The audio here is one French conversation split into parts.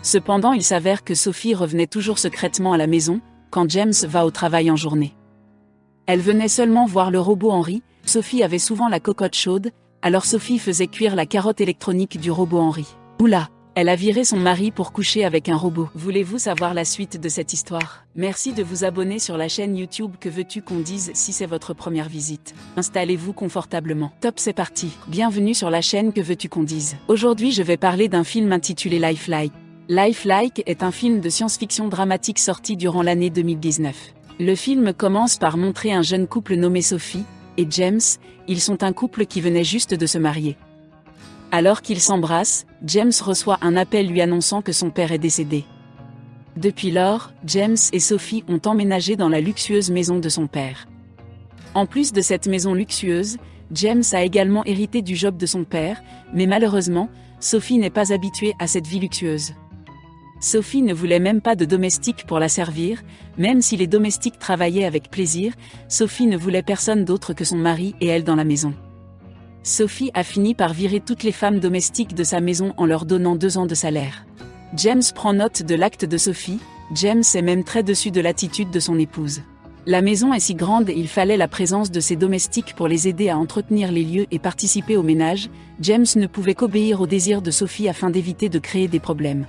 Cependant, il s'avère que Sophie revenait toujours secrètement à la maison, quand James va au travail en journée. Elle venait seulement voir le robot Henry. Sophie avait souvent la cocotte chaude, alors Sophie faisait cuire la carotte électronique du robot Henry. Oula! Elle a viré son mari pour coucher avec un robot. Voulez-vous savoir la suite de cette histoire? Merci de vous abonner sur la chaîne YouTube Que veux-tu qu'on dise si c'est votre première visite. Installez-vous confortablement. Top, c'est parti. Bienvenue sur la chaîne Que veux-tu qu'on dise. Aujourd'hui, je vais parler d'un film intitulé Lifelike. Lifelike est un film de science-fiction dramatique sorti durant l'année 2019. Le film commence par montrer un jeune couple nommé Sophie et James. Ils sont un couple qui venait juste de se marier. Alors qu'ils s'embrassent, James reçoit un appel lui annonçant que son père est décédé. Depuis lors, James et Sophie ont emménagé dans la luxueuse maison de son père. En plus de cette maison luxueuse, James a également hérité du job de son père, mais malheureusement, Sophie n'est pas habituée à cette vie luxueuse. Sophie ne voulait même pas de domestique pour la servir, même si les domestiques travaillaient avec plaisir, Sophie ne voulait personne d'autre que son mari et elle dans la maison. Sophie a fini par virer toutes les femmes domestiques de sa maison en leur donnant 2 ans de salaire. James prend note de l'acte de Sophie, James est même très déçu de l'attitude de son épouse. La maison est si grande et il fallait la présence de ses domestiques pour les aider à entretenir les lieux et participer au ménage, James ne pouvait qu'obéir au désir de Sophie afin d'éviter de créer des problèmes.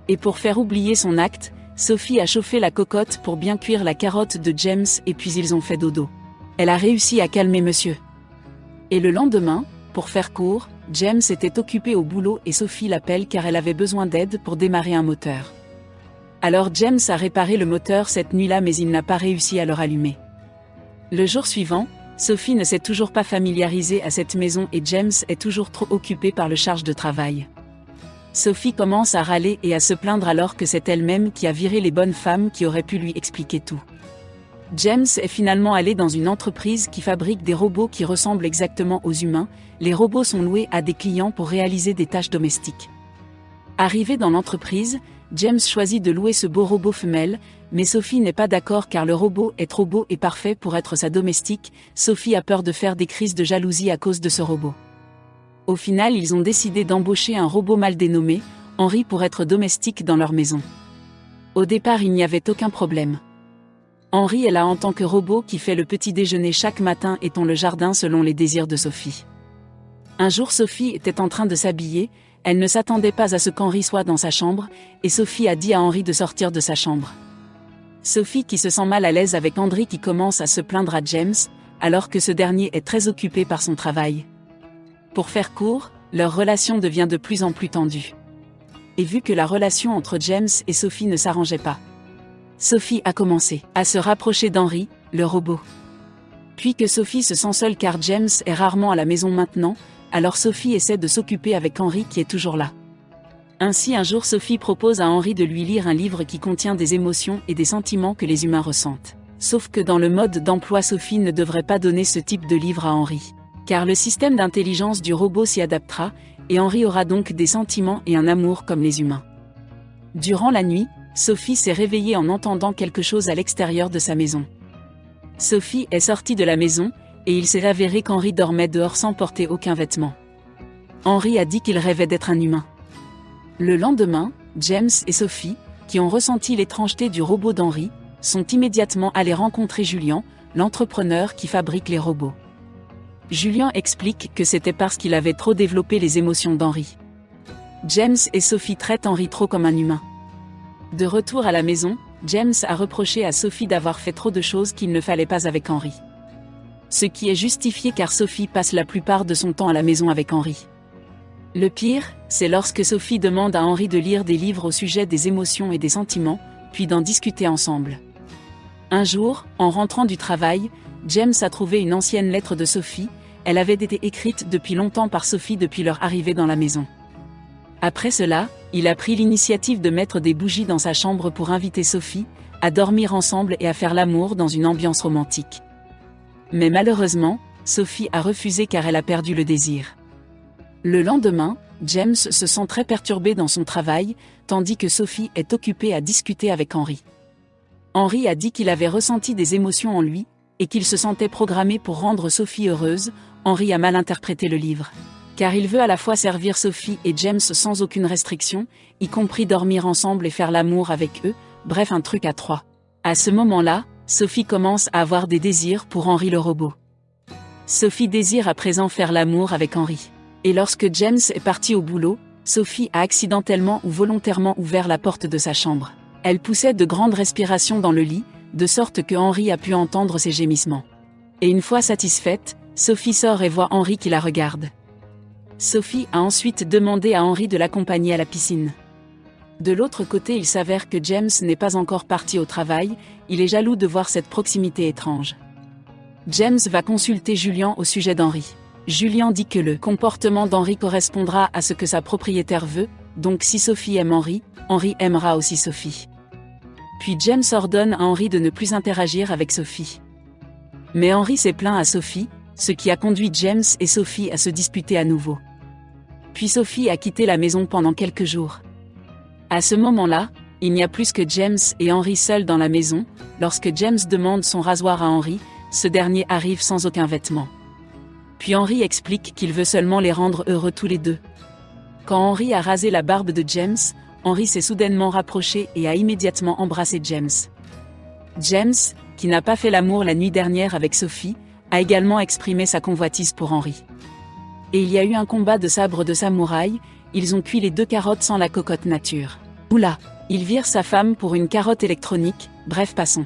Et pour faire oublier son acte, Sophie a chauffé la cocotte pour bien cuire la carotte de James et puis ils ont fait dodo. Elle a réussi à calmer monsieur. Et le lendemain, pour faire court, James était occupé au boulot et Sophie l'appelle car elle avait besoin d'aide pour démarrer un moteur. Alors James a réparé le moteur cette nuit-là mais il n'a pas réussi à le rallumer. Le jour suivant, Sophie ne s'est toujours pas familiarisée à cette maison et James est toujours trop occupé par le charge de travail. Sophie commence à râler et à se plaindre alors que c'est elle-même qui a viré les bonnes femmes qui auraient pu lui expliquer tout. James est finalement allé dans une entreprise qui fabrique des robots qui ressemblent exactement aux humains. Les robots sont loués à des clients pour réaliser des tâches domestiques. Arrivé dans l'entreprise, James choisit de louer ce beau robot femelle, mais Sophie n'est pas d'accord car le robot est trop beau et parfait pour être sa domestique. Sophie a peur de faire des crises de jalousie à cause de ce robot. Au final, ils ont décidé d'embaucher un robot mal dénommé, Henry, pour être domestique dans leur maison. Au départ, il n'y avait aucun problème. Henry est là en tant que robot qui fait le petit déjeuner chaque matin et tond le jardin selon les désirs de Sophie. Un jour, Sophie était en train de s'habiller, elle ne s'attendait pas à ce qu'Henry soit dans sa chambre, et Sophie a dit à Henry de sortir de sa chambre. Sophie qui se sent mal à l'aise avec Henry qui commence à se plaindre à James, alors que ce dernier est très occupé par son travail. Pour faire court, leur relation devient de plus en plus tendue. Et vu que la relation entre James et Sophie ne s'arrangeait pas, Sophie a commencé à se rapprocher d'Henry, le robot. Puis que Sophie se sent seule car James est rarement à la maison maintenant, alors Sophie essaie de s'occuper avec Henry qui est toujours là. Ainsi un jour Sophie propose à Henry de lui lire un livre qui contient des émotions et des sentiments que les humains ressentent. Sauf que dans le mode d'emploi Sophie ne devrait pas donner ce type de livre à Henry. Car le système d'intelligence du robot s'y adaptera, et Henry aura donc des sentiments et un amour comme les humains. Durant la nuit, Sophie s'est réveillée en entendant quelque chose à l'extérieur de sa maison. Sophie est sortie de la maison, et il s'est avéré qu'Henry dormait dehors sans porter aucun vêtement. Henry a dit qu'il rêvait d'être un humain. Le lendemain, James et Sophie, qui ont ressenti l'étrangeté du robot d'Henry, sont immédiatement allés rencontrer Julian, l'entrepreneur qui fabrique les robots. Julian explique que c'était parce qu'il avait trop développé les émotions d'Henry. James et Sophie traitent Henry trop comme un humain. De retour à la maison, James a reproché à Sophie d'avoir fait trop de choses qu'il ne fallait pas avec Henry. Ce qui est justifié car Sophie passe la plupart de son temps à la maison avec Henry. Le pire, c'est lorsque Sophie demande à Henry de lire des livres au sujet des émotions et des sentiments, puis d'en discuter ensemble. Un jour, en rentrant du travail, James a trouvé une ancienne lettre de Sophie. Elle avait été écrite depuis longtemps par Sophie depuis leur arrivée dans la maison. Après cela, il a pris l'initiative de mettre des bougies dans sa chambre pour inviter Sophie à dormir ensemble et à faire l'amour dans une ambiance romantique. Mais malheureusement, Sophie a refusé car elle a perdu le désir. Le lendemain, James se sent très perturbé dans son travail, tandis que Sophie est occupée à discuter avec Henry. Henry a dit qu'il avait ressenti des émotions en lui, et qu'il se sentait programmé pour rendre Sophie heureuse. Henry a mal interprété le livre. Car il veut à la fois servir Sophie et James sans aucune restriction, y compris dormir ensemble et faire l'amour avec eux, bref un truc à trois. À ce moment-là, Sophie commence à avoir des désirs pour Henry le robot. Sophie désire à présent faire l'amour avec Henry. Et lorsque James est parti au boulot, Sophie a accidentellement ou volontairement ouvert la porte de sa chambre. Elle poussait de grandes respirations dans le lit, de sorte que Henry a pu entendre ses gémissements. Et une fois satisfaite, Sophie sort et voit Henry qui la regarde. Sophie a ensuite demandé à Henry de l'accompagner à la piscine. De l'autre côté, il s'avère que James n'est pas encore parti au travail, il est jaloux de voir cette proximité étrange. James va consulter Julian au sujet d'Henry. Julian dit que le comportement d'Henry correspondra à ce que sa propriétaire veut, donc si Sophie aime Henry, Henry aimera aussi Sophie. Puis James ordonne à Henry de ne plus interagir avec Sophie. Mais Henry s'est plaint à Sophie, ce qui a conduit James et Sophie à se disputer à nouveau. Puis Sophie a quitté la maison pendant quelques jours. À ce moment-là, il n'y a plus que James et Henry seuls dans la maison. Lorsque James demande son rasoir à Henry, ce dernier arrive sans aucun vêtement. Puis Henry explique qu'il veut seulement les rendre heureux tous les deux. Quand Henry a rasé la barbe de James, Henry s'est soudainement rapproché et a immédiatement embrassé James. James, qui n'a pas fait l'amour la nuit dernière avec Sophie, a également exprimé sa convoitise pour Henry. Et il y a eu un combat de sabres de samouraï, ils ont cuit les deux carottes sans la cocotte nature. Oula, il vire sa femme pour une carotte électronique, bref passons.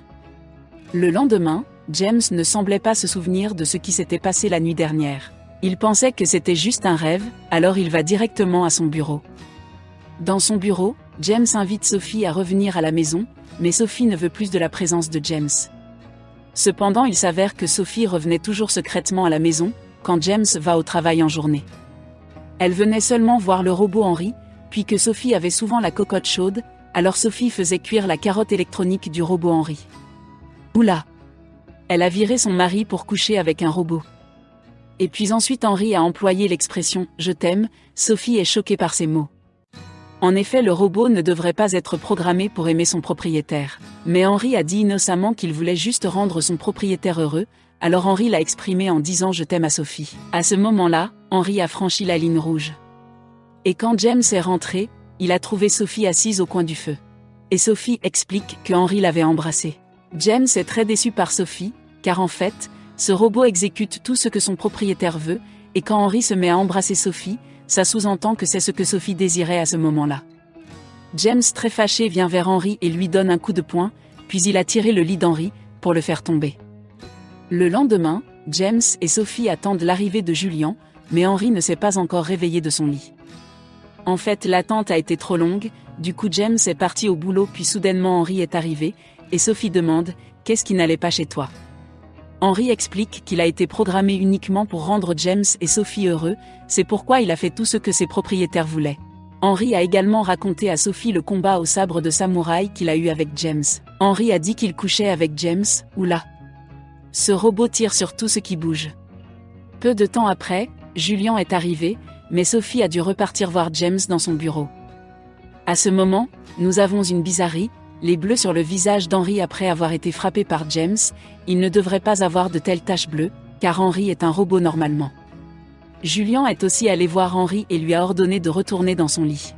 Le lendemain, James ne semblait pas se souvenir de ce qui s'était passé la nuit dernière. Il pensait que c'était juste un rêve, alors il va directement à son bureau. Dans son bureau, James invite Sophie à revenir à la maison, mais Sophie ne veut plus de la présence de James. Cependant, il s'avère que Sophie revenait toujours secrètement à la maison, quand James va au travail en journée. Elle venait seulement voir le robot Henry, puis que Sophie avait souvent la cocotte chaude, alors Sophie faisait cuire la carotte électronique du robot Henry. Oula! Elle a viré son mari pour coucher avec un robot. Et puis ensuite Henry a employé l'expression « je t'aime », Sophie est choquée par ces mots. En effet, le robot ne devrait pas être programmé pour aimer son propriétaire. Mais Henry a dit innocemment qu'il voulait juste rendre son propriétaire heureux, alors Henry l'a exprimé en disant « je t'aime » à Sophie. À ce moment-là, Henry a franchi la ligne rouge. Et quand James est rentré, il a trouvé Sophie assise au coin du feu. Et Sophie explique que Henry l'avait embrassée. James est très déçu par Sophie, car en fait, ce robot exécute tout ce que son propriétaire veut, et quand Henry se met à embrasser Sophie, ça sous-entend que c'est ce que Sophie désirait à ce moment-là. James, très fâché, vient vers Henry et lui donne un coup de poing, puis il a tiré le lit d'Henry, pour le faire tomber. Le lendemain, James et Sophie attendent l'arrivée de Julian, mais Henry ne s'est pas encore réveillé de son lit. En fait, l'attente a été trop longue, du coup James est parti au boulot puis soudainement Henry est arrivé, et Sophie demande « Qu'est-ce qui n'allait pas chez toi ?» Henry explique qu'il a été programmé uniquement pour rendre James et Sophie heureux, c'est pourquoi il a fait tout ce que ses propriétaires voulaient. Henry a également raconté à Sophie le combat au sabre de samouraï qu'il a eu avec James. Henry a dit qu'il couchait avec James, oula. Ce robot tire sur tout ce qui bouge. Peu de temps après, Julian est arrivé, mais Sophie a dû repartir voir James dans son bureau. À ce moment, nous avons une bizarrerie, les bleus sur le visage d'Henry après avoir été frappé par James, il ne devrait pas avoir de telles taches bleues, car Henry est un robot normalement. Julian est aussi allé voir Henry et lui a ordonné de retourner dans son lit.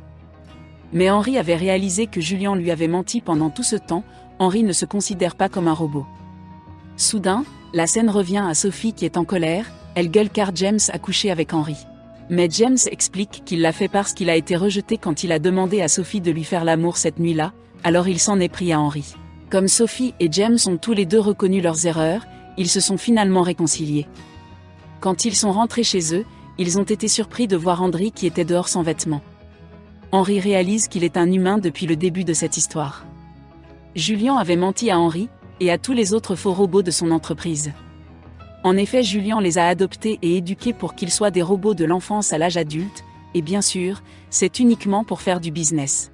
Mais Henry avait réalisé que Julian lui avait menti pendant tout ce temps, Henry ne se considère pas comme un robot. Soudain, la scène revient à Sophie qui est en colère, elle gueule car James a couché avec Henry. Mais James explique qu'il l'a fait parce qu'il a été rejeté quand il a demandé à Sophie de lui faire l'amour cette nuit-là, alors il s'en est pris à Henry. Comme Sophie et James ont tous les deux reconnu leurs erreurs, ils se sont finalement réconciliés. Quand ils sont rentrés chez eux, ils ont été surpris de voir Henry qui était dehors sans vêtements. Henry réalise qu'il est un humain depuis le début de cette histoire. Julian avait menti à Henry, et à tous les autres faux robots de son entreprise. En effet, Julian les a adoptés et éduqués pour qu'ils soient des robots de l'enfance à l'âge adulte, et bien sûr, c'est uniquement pour faire du business.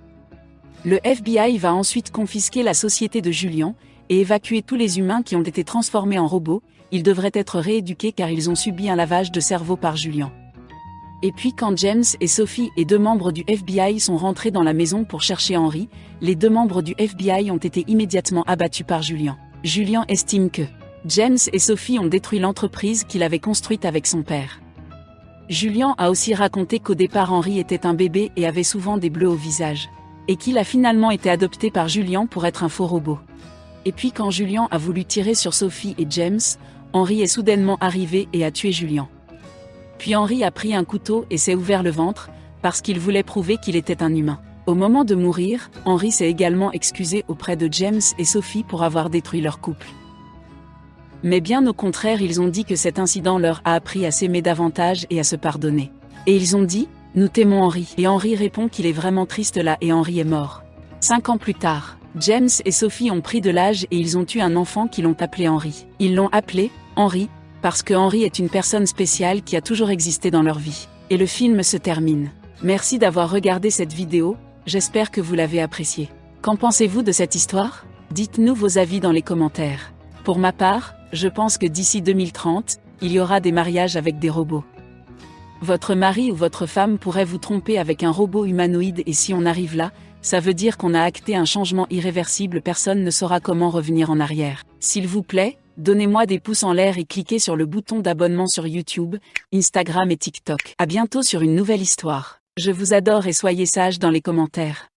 Le FBI va ensuite confisquer la société de Julian, et évacuer tous les humains qui ont été transformés en robots, ils devraient être rééduqués car ils ont subi un lavage de cerveau par Julian. Et puis quand James et Sophie et deux membres du FBI sont rentrés dans la maison pour chercher Henry, les deux membres du FBI ont été immédiatement abattus par Julian. Julian estime que James et Sophie ont détruit l'entreprise qu'il avait construite avec son père. Julian a aussi raconté qu'au départ Henri était un bébé et avait souvent des bleus au visage. Et qu'il a finalement été adopté par Julian pour être un faux robot. Et puis quand Julian a voulu tirer sur Sophie et James, Henri est soudainement arrivé et a tué Julian. Puis Henri a pris un couteau et s'est ouvert le ventre, parce qu'il voulait prouver qu'il était un humain. Au moment de mourir, Henri s'est également excusé auprès de James et Sophie pour avoir détruit leur couple. Mais bien au contraire, ils ont dit que cet incident leur a appris à s'aimer davantage et à se pardonner. Et ils ont dit « Nous t'aimons Henri ». Et Henri répond qu'il est vraiment triste là et Henri est mort. 5 ans plus tard, James et Sophie ont pris de l'âge et ils ont eu un enfant qu'ils l'ont appelé Henri. Ils l'ont appelé Henri parce que Henri est une personne spéciale qui a toujours existé dans leur vie. Et le film se termine. Merci d'avoir regardé cette vidéo, j'espère que vous l'avez appréciée. Qu'en pensez-vous de cette histoire? Dites-nous vos avis dans les commentaires. Pour ma part, je pense que d'ici 2030, il y aura des mariages avec des robots. Votre mari ou votre femme pourrait vous tromper avec un robot humanoïde et si on arrive là, ça veut dire qu'on a acté un changement irréversible, personne ne saura comment revenir en arrière. S'il vous plaît, donnez-moi des pouces en l'air et cliquez sur le bouton d'abonnement sur YouTube, Instagram et TikTok. À bientôt sur une nouvelle histoire. Je vous adore et soyez sages dans les commentaires.